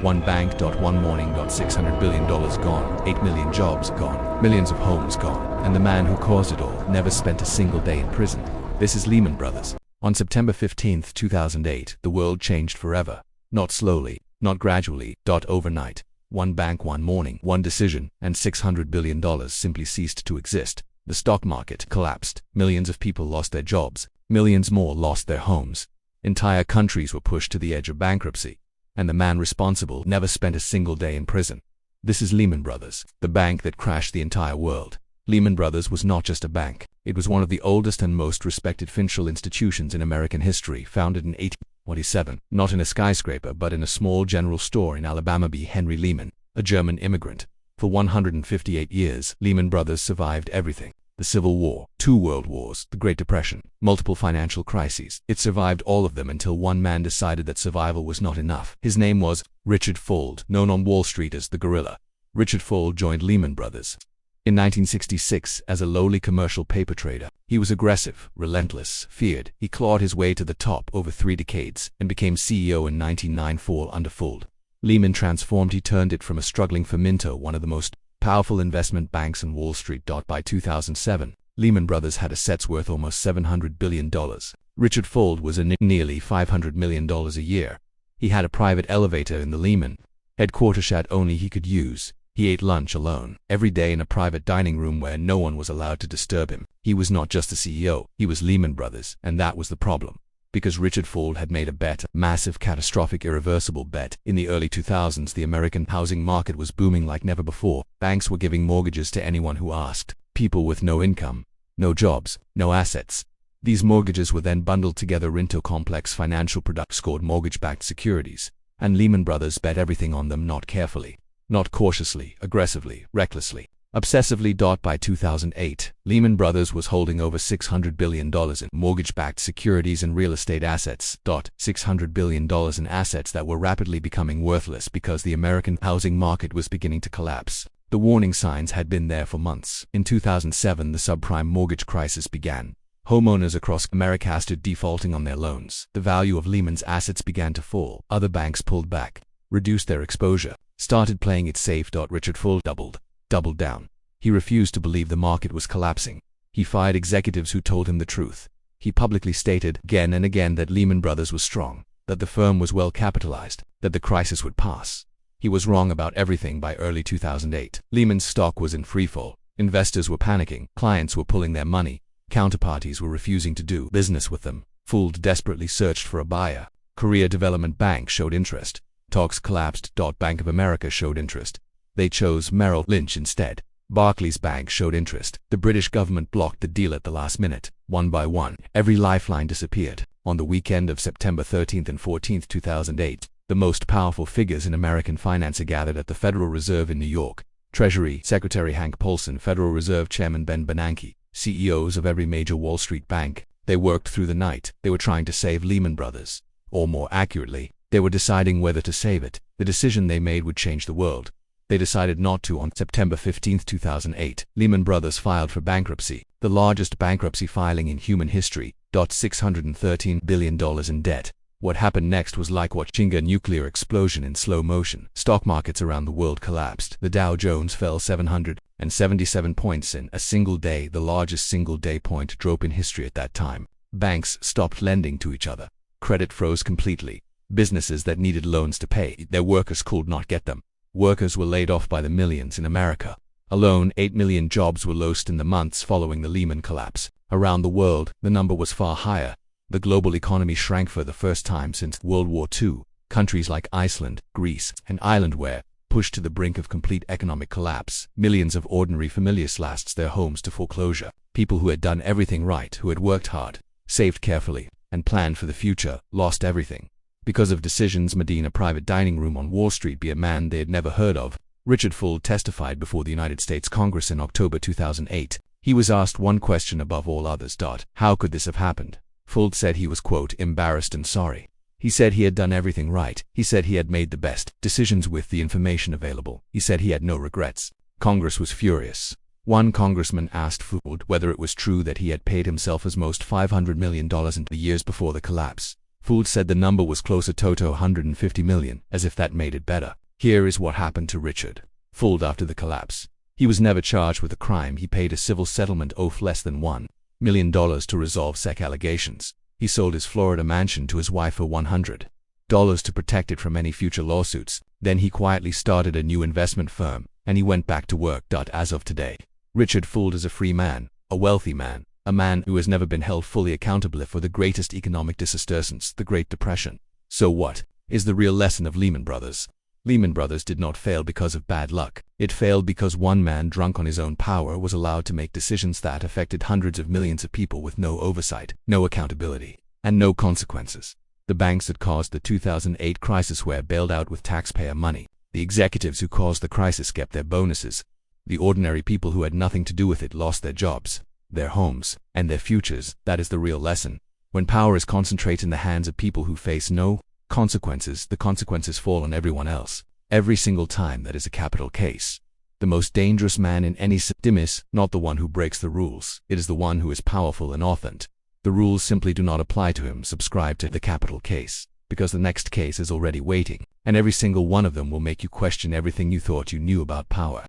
One bank. One morning. $600 billion gone, 8 million jobs gone, millions of homes gone, and the man who caused it all never spent a single day in prison. This is Lehman Brothers. On September 15, 2008, the world changed forever. Not slowly, not gradually, overnight. One bank, one morning, one decision, and $600 billion simply ceased to exist. The stock market collapsed. Millions of people lost their jobs. Millions more lost their homes. Entire countries were pushed to the edge of bankruptcy. And the man responsible never spent a single day in prison. This is Lehman Brothers, the bank that crashed the entire world. Lehman Brothers was not just a bank. It was one of the oldest and most respected financial institutions in American history, founded in 1847, not in a skyscraper but in a small general store in Alabama. Henry Lehman, a German immigrant. For 158 years, Lehman Brothers survived everything. The Civil War, 2 World Wars, the Great Depression, multiple financial crises. It survived all of them until one man decided that survival was not enough. His name was Richard Fuld, known on Wall Street as the Gorilla. Richard Fuld joined Lehman Brothers in 1966 as a lowly commercial paper trader. He was aggressive, relentless, feared. He clawed his way to the top over 3 decades and became CEO in 1994 under Fuld. Lehman transformed. He turned it from a struggling fermento, one of the most powerful investment banks on Wall Street. By 2007, Lehman Brothers had assets worth almost $700 billion. Richard Fuld was earning nearly $500 million a year. He had a private elevator in the Lehman headquarters that only he could use. He ate lunch alone every day in a private dining room where no one was allowed to disturb him. He was not just the CEO, he was Lehman Brothers, and that was the problem. Because Richard Fuld had made a bet, a massive, catastrophic, irreversible bet. In the early 2000s, the American housing market was booming like never before. Banks were giving mortgages to anyone who asked. People with no income, no jobs, no assets. These mortgages were then bundled together into complex financial products called mortgage-backed securities. And Lehman Brothers bet everything on them, not carefully, not cautiously, aggressively, recklessly, obsessively. By 2008, Lehman Brothers was holding over $600 billion in mortgage-backed securities and real estate assets. $600 billion in assets that were rapidly becoming worthless because the American housing market was beginning to collapse. The warning signs had been there for months. In 2007, the subprime mortgage crisis began. Homeowners across America started defaulting on their loans. The value of Lehman's assets began to fall. Other banks pulled back, reduced their exposure, started playing it safe. Richard Fuld doubled down. He refused to believe the market was collapsing. He fired executives who told him the truth. He publicly stated again and again that Lehman Brothers was strong, that the firm was well capitalized, that the crisis would pass. He was wrong about everything. By early 2008, Lehman's stock was in freefall. Investors were panicking, clients were pulling their money, counterparties were refusing to do business with them. Fuld desperately searched for a buyer. Korea Development Bank showed interest. Talks collapsed. Bank of America showed interest. They chose Merrill Lynch instead. Barclays Bank showed interest. The British government blocked the deal at the last minute. One by one, every lifeline disappeared. On the weekend of September 13th and 14th, 2008, the most powerful figures in American finance gathered at the Federal Reserve in New York. Treasury Secretary Hank Paulson, Federal Reserve Chairman Ben Bernanke, CEOs of every major Wall Street bank. They worked through the night. They were trying to save Lehman Brothers. Or more accurately, they were deciding whether to save it. The decision they made would change the world. They decided not to. On September 15, 2008, Lehman Brothers filed for bankruptcy, the largest bankruptcy filing in human history. $613 billion in debt. What happened next was like watching a nuclear explosion in slow motion. Stock markets around the world collapsed. The Dow Jones fell 777 points in a single day, the largest single-day point drop in history at that time. Banks stopped lending to each other. Credit froze completely. Businesses that needed loans to pay their workers could not get them. Workers were laid off by the millions. In America alone, 8 million jobs were lost in the months following the Lehman collapse. Around the world, the number was far higher. The global economy shrank for the first time since World War II. Countries like Iceland, Greece, and Ireland were pushed to the brink of complete economic collapse. Millions of ordinary families lost their homes to foreclosure. People who had done everything right, who had worked hard, saved carefully, and planned for the future, lost everything. Because of decisions made in a private dining room on Wall Street by a man they had never heard of. Richard Fuld testified before the United States Congress in October 2008. He was asked one question above all others. How could this have happened? Fuld said he was, quote, embarrassed and sorry. He said he had done everything right. He said he had made the best decisions with the information available. He said he had no regrets. Congress was furious. One congressman asked Fuld whether it was true that he had paid himself as most $500 million in the years before the collapse. Fuld said the number was closer to 150 million, as if that made it better. Here is what happened to Richard Fuld after the collapse. He was never charged with a crime. He paid a civil settlement of less than $1 million to resolve SEC allegations. He sold his Florida mansion to his wife for $100 to protect it from any future lawsuits. Then he quietly started a new investment firm, and he went back to work. As of today, Richard Fuld is a free man, a wealthy man, a man who has never been held fully accountable for the greatest economic disaster since the Great Depression. So what is the real lesson of Lehman Brothers? Lehman Brothers did not fail because of bad luck. It failed because one man drunk on his own power was allowed to make decisions that affected hundreds of millions of people with no oversight, no accountability, and no consequences. The banks that caused the 2008 crisis were bailed out with taxpayer money. The executives who caused the crisis kept their bonuses. The ordinary people who had nothing to do with it lost their jobs, their homes, and their futures. That is the real lesson. When power is concentrated in the hands of people who face no consequences, the consequences fall on everyone else. Every single time. That is a capital case. The most dangerous man in any system is not the one who breaks the rules. It is the one who is powerful and authentic. The rules simply do not apply to him. Subscribe to the capital case, because the next case is already waiting, and every single one of them will make you question everything you thought you knew about power.